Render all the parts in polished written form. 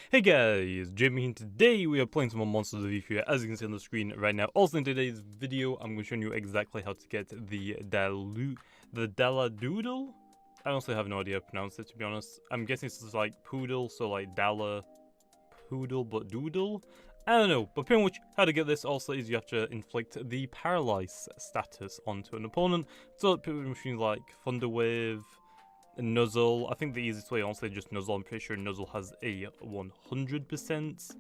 Hey guys, Jimmy and today we are playing some more Monsters of Etheria, as you can see on the screen right now. Also in today's video, I'm going to show you exactly how to get the Dalladoodle. I honestly have no idea how to pronounce it, to be honest. I'm guessing this is like poodle, so like Dalla poodle but doodle. I don't know, but pretty much how to get this also is you have to inflict the paralyze status onto an opponent. So pretty much means like Thunder Wave, Nuzzle. I think the easiest way, honestly, just Nuzzle. I'm pretty sure Nuzzle has a 100%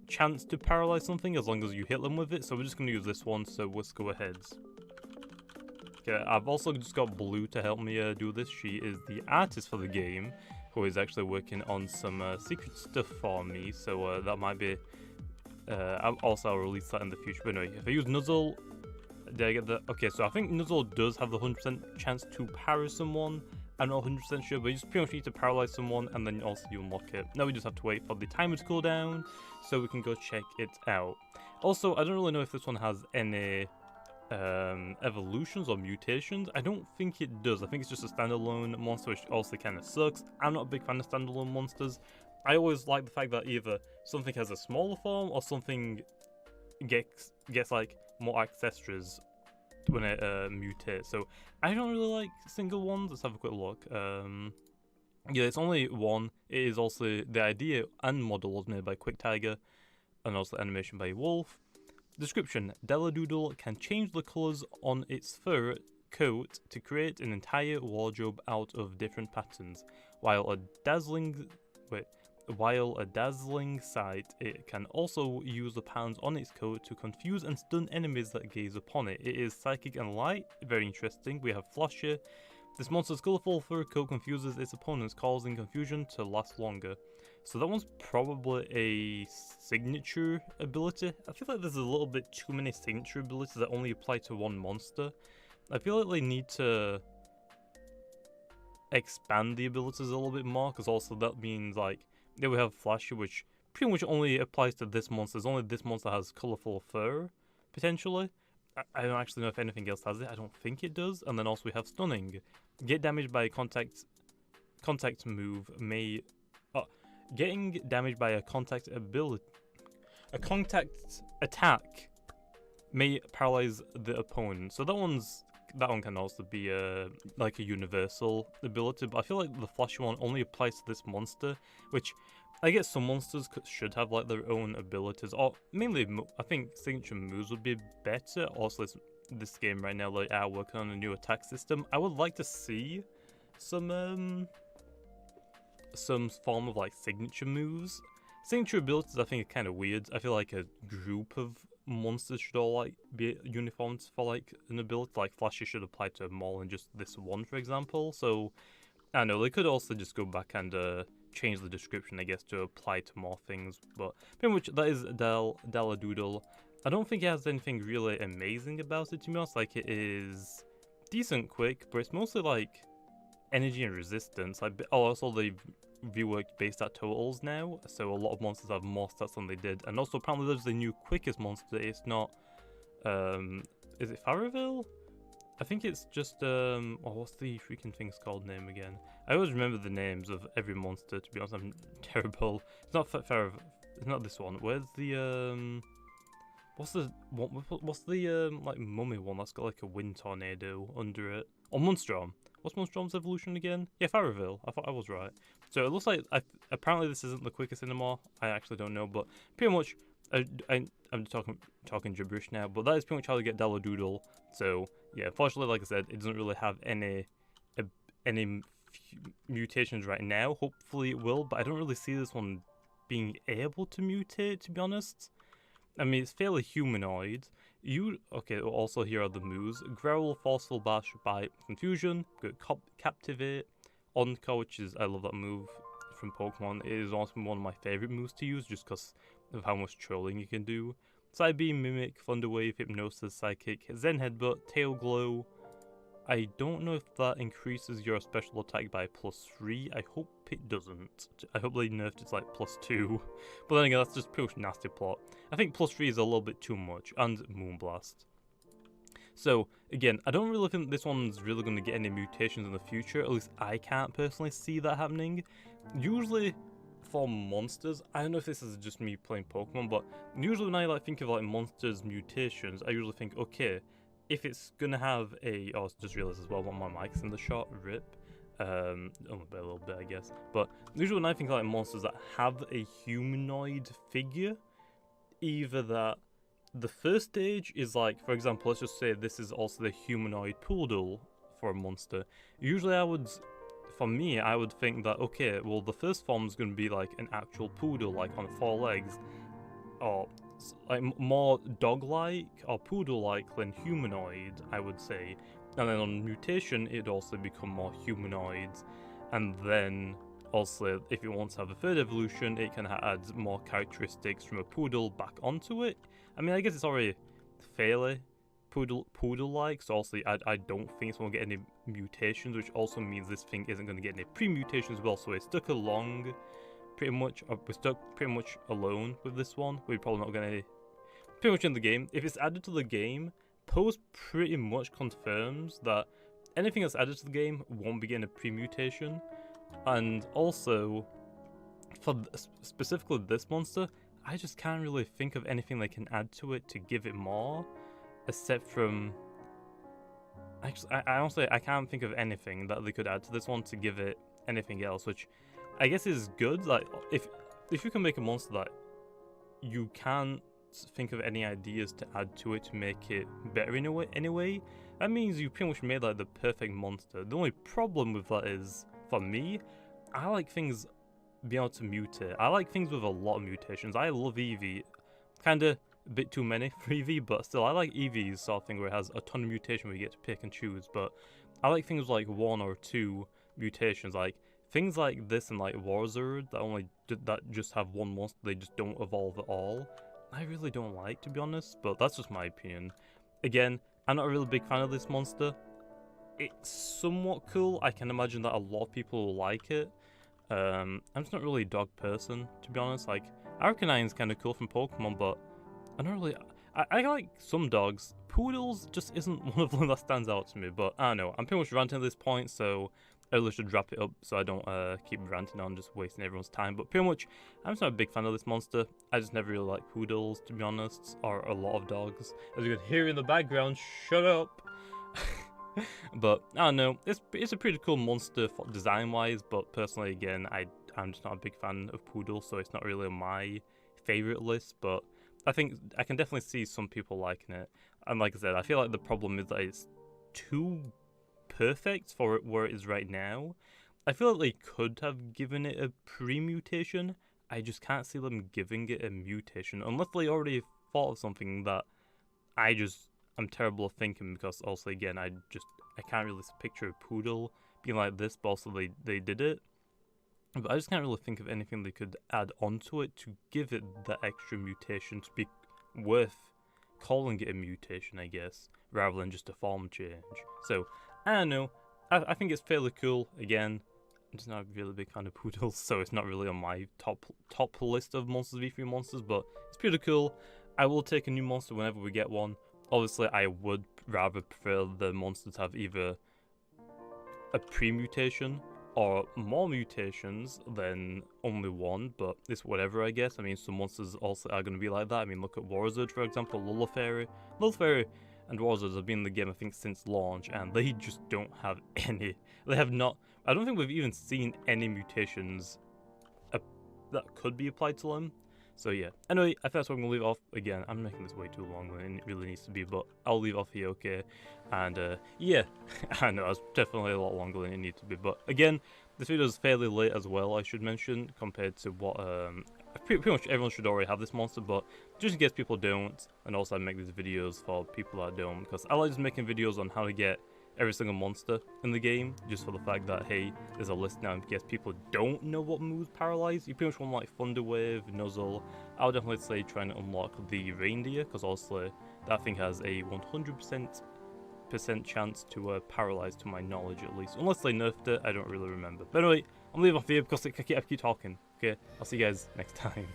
chance to paralyze something as long as you hit them with it. So we're just going to use this one, so let's go ahead. Okay, I've also just got Blue to help me do this. She is the artist for the game, who is actually working on some secret stuff for me. So that might be... I'll release that in the future. But anyway, if I use Nuzzle... Did I get the... Okay, so I think Nuzzle does have the 100% chance to parry someone. I'm not 100% sure, but you just pretty much need to paralyze someone and then also you unlock it. Now we just have to wait for the timer to cool down so we can go check it out. Also, I don't really know if this one has any evolutions or mutations. I don't think it does. I think it's just a standalone monster, which also kind of sucks. I'm not a big fan of standalone monsters. I always like the fact that either something has a smaller form or something gets like more accessories when it mutates. So I don't really like single ones. Let's have a quick look. Yeah, it's only one. It is also the idea and model was made by Quick Tiger, and also animation by Wolf. Description: Dalladoodle can change the colors on its fur coat to create an entire wardrobe out of different patterns. While a dazzling sight, it can also use the patterns on its coat to confuse and stun enemies that gaze upon it. It is psychic and light, very interesting. We have Flasher. This monster's colourful fur coat confuses its opponents, causing confusion to last longer. So that one's probably a signature ability. I feel like there's a little bit too many signature abilities that only apply to one monster. I feel like they need to expand the abilities a little bit more, because also that means like, then we have Flasher, which pretty much only applies to this monster. Only this monster has colourful fur, potentially. I don't actually know if anything else has it. I don't think it does. And then also we have Stunning. Get damaged by a contact move may... getting damaged by a contact attack may paralyze the opponent. So that one can also be like a universal ability, but I feel like the Flashy one only applies to this monster, which I guess some monsters should have like their own abilities, or mainly I think signature moves would be better. Also, this game right now they are working on a new attack system. I would like to see some form of like signature moves. Signature abilities I think are kind of weird. I feel like a group of monsters should all like be uniformed for like an ability. Like Flashy should apply to more than just this one, for example. So I don't know, they could also just go back and change the description, I guess, to apply to more things. But pretty much that is Dalladoodle. I don't think it has anything really amazing about it, to be honest. Like, it is decent quick, but it's mostly like energy and resistance. Also they've reworked base stat totals now, so a lot of monsters have more stats than they did. And also apparently there's the new quickest monster. It's not is it Faraville? I think it's just what's the freaking thing's called name again? I always remember the names of every monster, to be honest. I'm terrible. It's not Faraville. It's not this one. Where's the what's the like mummy one that's got like a wind tornado under it? Or Monstrom. What's Monstrom's evolution again? Yeah, Faraville. I thought I was right. So it looks like apparently this isn't the quickest anymore. I actually don't know, but pretty much I'm talking gibberish now, but that is pretty much how to get Dalladoodle. So yeah, unfortunately, like I said, it doesn't really have any mutations right now. Hopefully it will, but I don't really see this one being able to mutate, to be honest. I mean, it's fairly humanoid. Also here are the moves. Growl, Forceful Bash, Bite, Confusion. Good Captivate. Encore, which is, I love that move from Pokemon. It is also one of my favourite moves to use, just because of how much trolling you can do. Side Beam, Mimic, Thunder Wave, Hypnosis, Psychic, Zen Headbutt, Tail Glow. I don't know if that increases your special attack by +3. I hope it doesn't. I hope they nerfed it to like +2. But then again, that's just pure nasty plot. I think +3 is a little bit too much. And Moonblast. So, again, I don't really think this one's really going to get any mutations in the future. At least I can't personally see that happening. Usually, for monsters, I don't know if this is just me playing Pokemon, but usually when I like think of like monsters mutations, I usually think, okay, if it's gonna have a, oh, I just realized as well, one of my mic's in the shot, rip. Only by a little bit, I guess. But usually when I think of like monsters that have a humanoid figure, either that the first stage is like, for example, let's just say this is also the humanoid poodle for a monster. Usually for me, I would think that, okay, well, the first form is going to be like an actual poodle, like on 4 legs, or like more dog-like or poodle-like than humanoid, I would say. And then on mutation, it'd also become more humanoid. And then also, if it wants to have a third evolution, it can add more characteristics from a poodle back onto it. I mean, I guess it's already fairly poodle-like, so also I don't think it's going to get any mutations, which also means this thing isn't going to get any pre-mutations as well, so it's stuck along pretty much, we're stuck pretty much alone with this one. We're probably not going to pretty much in the game. If it's added to the game, Post pretty much confirms that anything that's added to the game won't be getting a pre-mutation, and also for specifically this monster, I just can't really think of anything they can add to it to give it more. Except from, actually, I honestly, I can't think of anything that they could add to this one to give it anything else, which I guess is good. Like, if you can make a monster that you can't think of any ideas to add to it to make it better in a way, anyway, that means you pretty much made like the perfect monster. The only problem with that is, for me, I like things being able to mutate. I like things with a lot of mutations. I love Eevee, kinda a bit too many for Eevee, but still, I like Eevee's sort of thing where it has a ton of mutation where you get to pick and choose, but I like things like 1 or 2 mutations, like things like this and like Warzard that just have one monster, they just don't evolve at all. I really don't like, to be honest, but that's just my opinion. Again, I'm not a really big fan of this monster. It's somewhat cool. I can imagine that a lot of people will like it. I'm just not really a dog person, to be honest. Like, Arcanine's kind of cool from Pokemon, but I don't really. I like some dogs. Poodles just isn't one of them that stands out to me. But I don't know. I'm pretty much ranting at this point, so I really should wrap it up so I don't keep ranting on, just wasting everyone's time. But pretty much, I'm just not a big fan of this monster. I just never really liked poodles, to be honest, or a lot of dogs. As you can hear in the background, shut up. But I don't know. It's a pretty cool monster design-wise. But personally, again, I'm just not a big fan of poodles, so it's not really on my favorite list. But I think I can definitely see some people liking it. And like I said, I feel like the problem is that it's too perfect for where it is right now. I feel like they could have given it a pre-mutation. I just can't see them giving it a mutation unless they already thought of something that I'm terrible at thinking, because also again I can't really picture a poodle being like this, but also they did it. But I just can't really think of anything they could add onto it to give it the extra mutation to be worth calling it a mutation, I guess, rather than just a form change. So, I don't know. I think it's fairly cool. Again, I'm just not a really big fan of poodles, so it's not really on my top list of Monsters v3 monsters, but it's pretty cool. I will take a new monster whenever we get one. Obviously, I would rather prefer the monster to have either a pre-mutation or more mutations than only one, but it's whatever, I guess. I mean, some monsters also are going to be like that. I mean, look at Warzard, for example, Lullaferry. Lullaferry and Warzard have been in the game, I think, since launch, and they just don't have any. They have not. I don't think we've even seen any mutations that could be applied to them. So yeah. Anyway, I think that's where I'm going to leave off. Again, I'm making this way too long than it really needs to be, but I'll leave off here, okay? And yeah, I know, it's definitely a lot longer than it needs to be. But again, this video is fairly late as well, I should mention, compared to what, pretty much everyone should already have this monster, but just in case people don't, and also I make these videos for people that don't, because I like just making videos on how to get every single monster in the game, just for the fact that, hey, there's a list now in case people don't know what moves paralyze. You pretty much want like Thunder Wave, Nuzzle. I would definitely say trying to unlock the Reindeer, because also that thing has a 100% chance to paralyze, to my knowledge at least. Unless they nerfed it, I don't really remember. But anyway, I'm leaving off here because I keep talking. Okay, I'll see you guys next time.